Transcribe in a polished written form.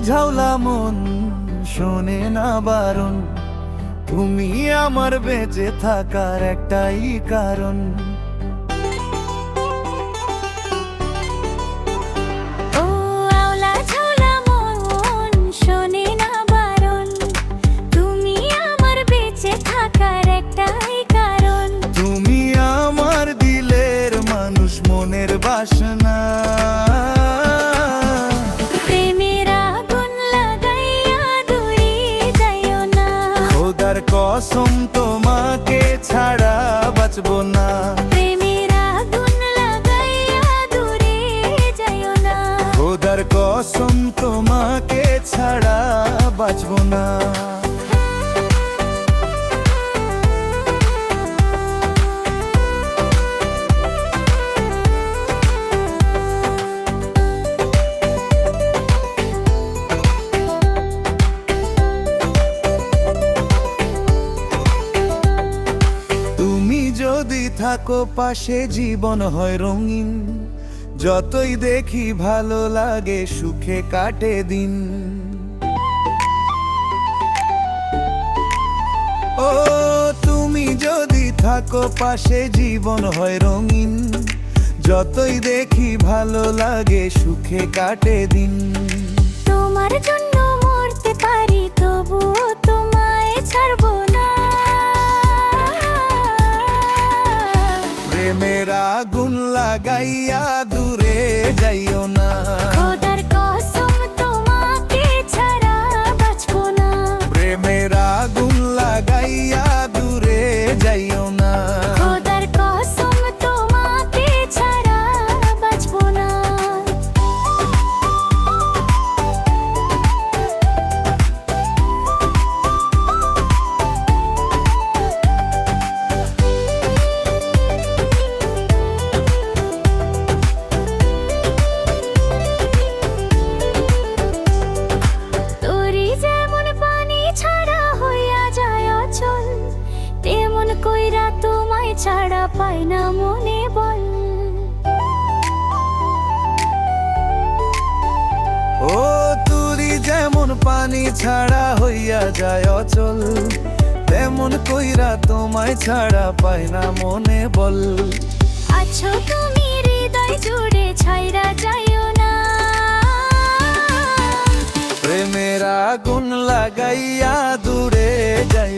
ঝাউলা মন শোনে না বারণ, তুমি আমার বেঁচে থাকার একটাই কারণ। ও আওলা ঝাউলা মন শোনে না বারণ, তুমি আমার বেঁচে থাকার একটাই কারণ। তুমি আমার দিলের মানুষ, মনের বাসনা, প্রেমের আগুন লাগাইয়া দূরে যাইও না। খোদার কসম তোমাকে ছাড়া বাঁচবো না। প্রেমের আগুন লাগাইয়া দূরে যাইও না। খোদার কসম তোমাকে ছাড়া বাঁচবো না। তুমি যদি থাকো পাশে জীবন হয় রঙিন, যতই দেখি ভালো লাগে সুখে কাটে দিন। ও তুমি যদি থাকো পাশে জীবন হয় রঙিন, যতই দেখি ভালো লাগে সুখে কাটে দিন। তোমার জন্য মরতে পারি তবুও তোমায় ছাড়বো না। প্রেমের আগুন লাগাইয়া দূরে যাইও না। খোদার কসম তোমাকে ছাড়া বাঁচবো না। প্রেমের আগুন লাগাইয়া দূরে যাইও না। খোদার কসম তোমাকে ছাড়া বাঁচবো না। তোরই যেমন পানি ছাড়া হইয়া যায় অচল, তেমন কইরা তোমায় ছাড়া পাই না মনে বল। ও তুরি যেমন পানি ছাড়া হইয়া যায় অচল, তেমন কইরা তোমায় ছাড়া পাই না মনে বল। আছো তুমি হৃদয় জুড়ে ছাইরা যাইও না। প্রেমের আগুন লাগাইয়া দূরে যাই